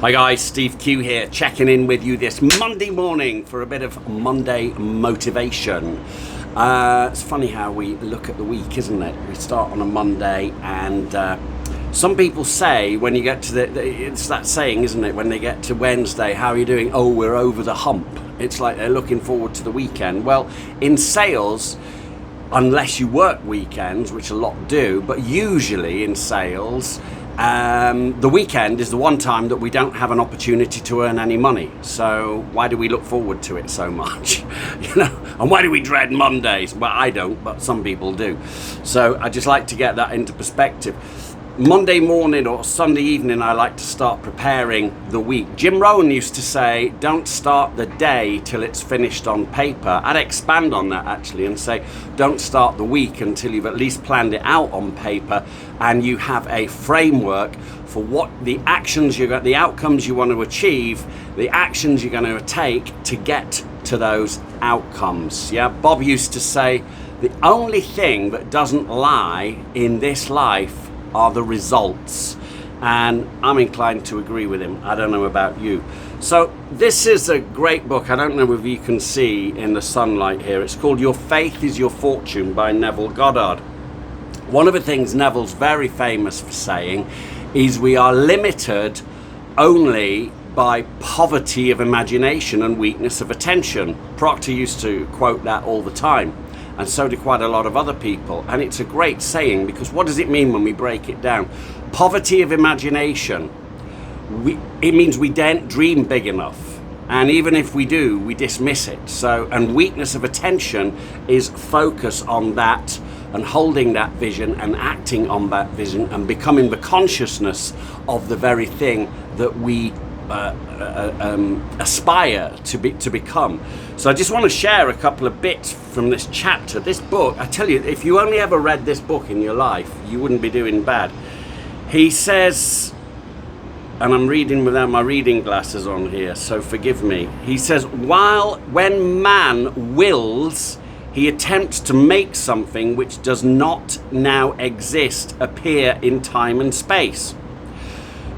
Hi guys, SteveQ here, checking in with you this Monday morning for a bit of Monday motivation. It's funny how we look at the week, isn't it? We start on a Monday and some people say when you get to it's that saying, isn't it? When they get to Wednesday, how are you doing? Oh, we're over the hump. It's like they're looking forward to the weekend. Well, in sales, unless you work weekends, which a lot do, but usually in sales, the weekend is the one time that we don't have an opportunity to earn any money. So why do we look forward to it so much? And why do we dread Mondays? Well, I don't, but some people do. So I just like to get that into perspective. Monday morning or Sunday evening, I like to start preparing the week. Jim Rohn used to say, don't start the day till it's finished on paper. I'd expand on that actually and say, don't start the week until you've at least planned it out on paper and you have a framework for what the actions the outcomes you want to achieve, the actions you're going to take to get to those outcomes. Yeah, Bob used to say, the only thing that doesn't lie in this life are the results, and I'm inclined to agree with him. I don't know about you. So this is a great book. I don't know if you can see in the sunlight here. It's called Your Faith is Your Fortune by Neville Goddard. One of the things Neville's very famous for saying is we are limited only by poverty of imagination and weakness of attention. Proctor used to quote that all the time, and so do quite a lot of other people. And it's a great saying, because what does it mean when we break it down? Poverty of imagination. It means we don't dream big enough. And even if we do, we dismiss it. So, and weakness of attention is focus on that and holding that vision and acting on that vision and becoming the consciousness of the very thing that we aspire to become. So I just want to share a couple of bits from this chapter. This book, I tell you, if you only ever read this book in your life, you wouldn't be doing bad. He says, and I'm reading without my reading glasses on here, so forgive me. He says, when man wills, he attempts to make something which does not now exist appear in time and space.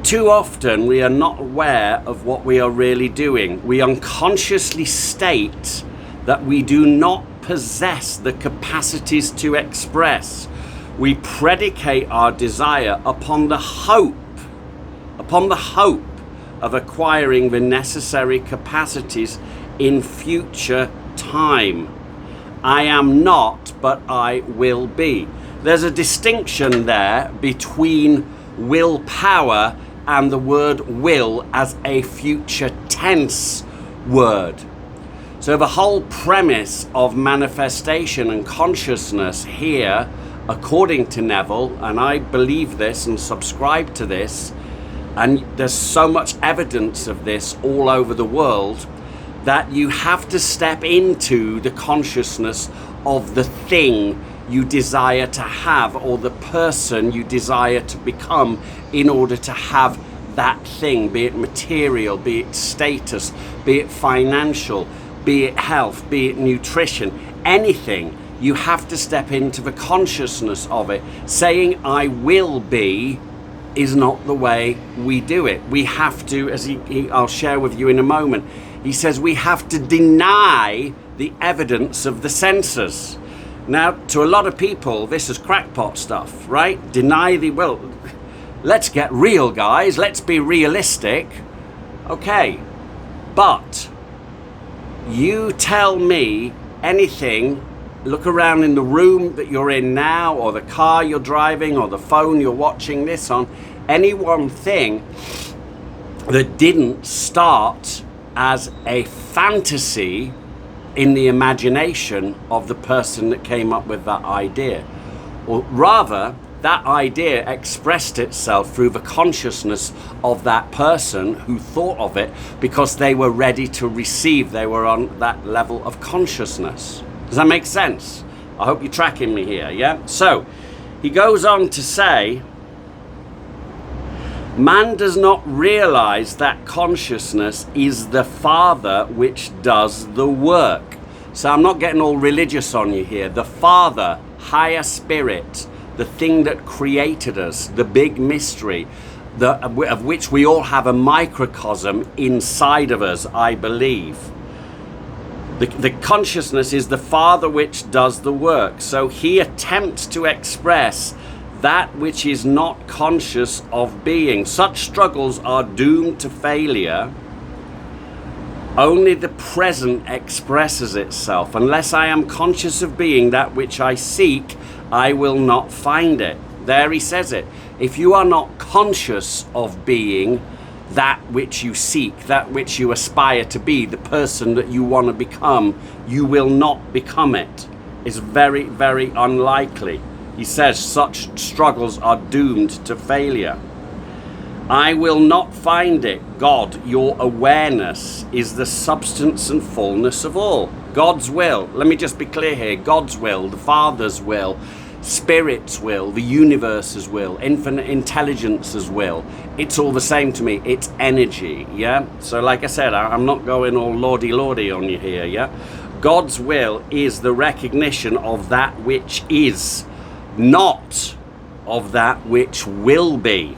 Too often we are not aware of what we are really doing. We unconsciously state that we do not possess the capacities to express. We predicate our desire upon the hope of acquiring the necessary capacities in future time. I am not, but I will be. There's a distinction there between willpower and the word will as a future tense word. So the whole premise of manifestation and consciousness here, according to Neville, and I believe this and subscribe to this, and there's so much evidence of this all over the world, that you have to step into the consciousness of the thing you desire to have, or the person you desire to become, in order to have that thing, be it material, be it status, be it financial, be it health, be it nutrition, anything. You have to step into the consciousness of it. Saying I will be is not the way we do it. We have to, as I'll share with you in a moment, he says we have to deny the evidence of the senses. Now, to a lot of people, this is crackpot stuff, right? Let's get real, guys. Let's be realistic. Okay, but you tell me anything, look around in the room that you're in now, or the car you're driving, or the phone you're watching this on, any one thing that didn't start as a fantasy in the imagination of the person that came up with that idea. Or rather, that idea expressed itself through the consciousness of that person who thought of it, because they were ready to receive, they were on that level of consciousness. Does that make sense? I hope you're tracking me here, yeah? So, he goes on to say, man does not realize that consciousness is the Father which does the work. So I'm not getting all religious on you here. The Father, higher spirit, the thing that created us, the big mystery, of which we all have a microcosm inside of us, I believe. The consciousness is the Father which does the work. So he attempts to express that which is not conscious of being. Such struggles are doomed to failure. Only the present expresses itself. Unless I am conscious of being that which I seek, I will not find it. There he says it. If you are not conscious of being that which you seek, that which you aspire to be, the person that you want to become, you will not become it. It's very, very unlikely. He says such struggles are doomed to failure. I will not find it. God, your awareness, is the substance and fullness of all. God's will, let me just be clear here, God's will, the Father's will, Spirit's will, the universe's will, infinite intelligence's will, it's all the same to me. It's energy, yeah? So like I said, I'm not going all lordy on you here, yeah? God's will is the recognition of that which is, not of that which will be.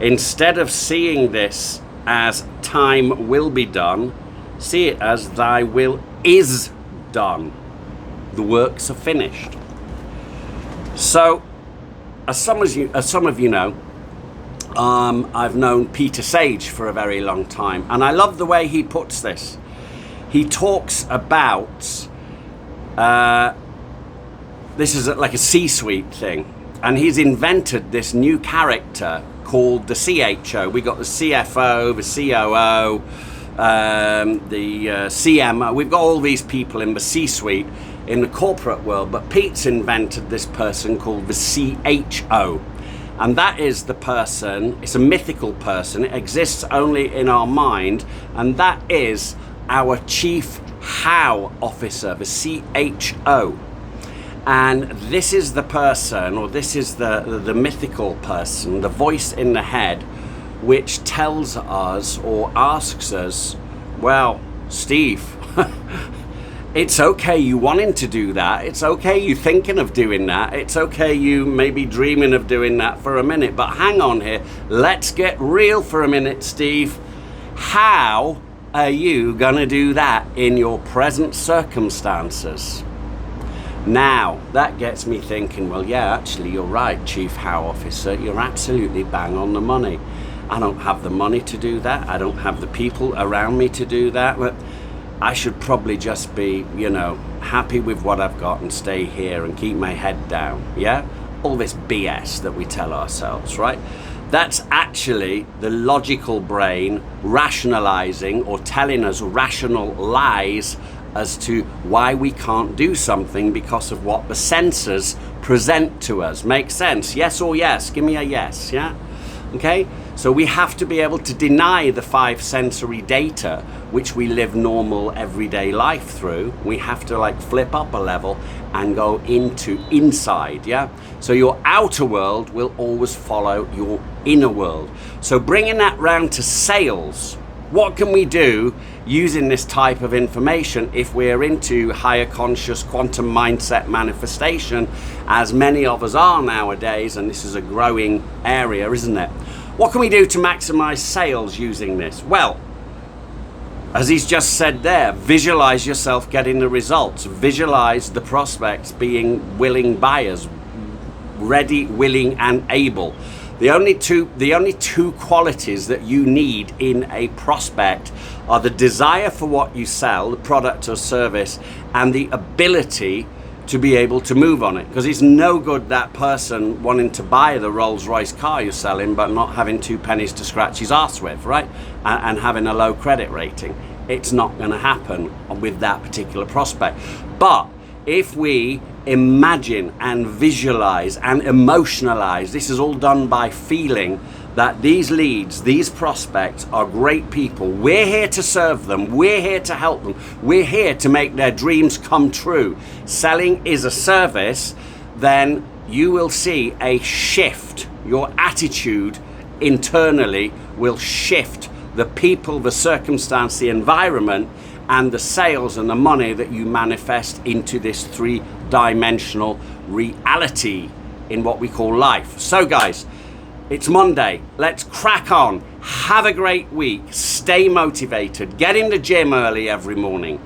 Instead of seeing this as time will be done, see it as thy will is done. The works are finished. So, as some of you know, I've known Peter Sage for a very long time, and I love the way he puts this. He talks about, this is like a C-suite thing, and he's invented this new character called the CHO. We got the CFO, the COO, the CMO. We've got all these people in the C-suite in the corporate world, but Pete's invented this person called the CHO, and that is the person, it's a mythical person, it exists only in our mind, and that is our Chief How Officer, the CHO. And this is the person, or this is the mythical person, the voice in the head, which tells us or asks us, well, Steve, it's okay you wanting to do that. It's okay you thinking of doing that. It's okay you maybe dreaming of doing that for a minute. But hang on here. Let's get real for a minute, Steve. How are you going to do that in your present circumstances? Now, that gets me thinking, well, yeah, actually, you're right, Chief How Officer. You're absolutely bang on the money. I don't have the money to do that. I don't have the people around me to do that. But I should probably just be, you know, happy with what I've got and stay here and keep my head down, yeah? All this BS that we tell ourselves, right? That's actually the logical brain rationalizing or telling us rational lies as to why we can't do something because of what the senses present to us. Make sense? Yes or yes? Give me a yes, yeah? Okay? So we have to be able to deny the 5 sensory data which we live normal everyday life through. We have to like flip up a level and go into inside, yeah? So your outer world will always follow your inner world. So bringing that round to sales, what can we do using this type of information if we're into higher conscious quantum mindset manifestation, as many of us are nowadays, and this is a growing area, isn't it? What can we do to maximize sales using this? Well, as he's just said there, visualize yourself getting the results. Visualize the prospects being willing buyers, ready, willing, and able. The only two qualities that you need in a prospect are the desire for what you sell, the product or service, and the ability to be able to move on it. Because it's no good that person wanting to buy the Rolls-Royce car you're selling but not having 2 pennies to scratch his arse with, right? And having a low credit rating. It's not going to happen with that particular prospect. But if we imagine and visualize and emotionalize, this is all done by feeling, that these leads, these prospects are great people. We're here to serve them. We're here to help them. We're here to make their dreams come true. Selling is a service. Then you will see a shift. Your attitude internally will shift. The people, the circumstance, the environment, and the sales and the money that you manifest into this 3-dimensional reality in what we call life. So guys, It's Monday. Let's crack on. Have a great week. Stay motivated. Get in the gym early every morning.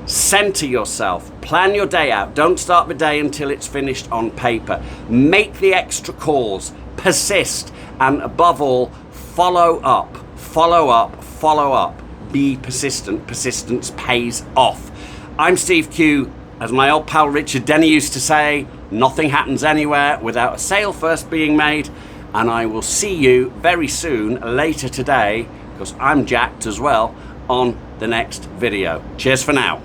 Center yourself. Plan your day out. Don't start the day until it's finished on paper. Make the extra calls. Persist. And above all, follow up. Follow up. Follow up. Be persistent. Persistence pays off. I'm SteveQ. As my old pal Richard Denny used to say, nothing happens anywhere without a sale first being made. And I will see you very soon, later today, because I'm jacked as well, on the next video. Cheers for now.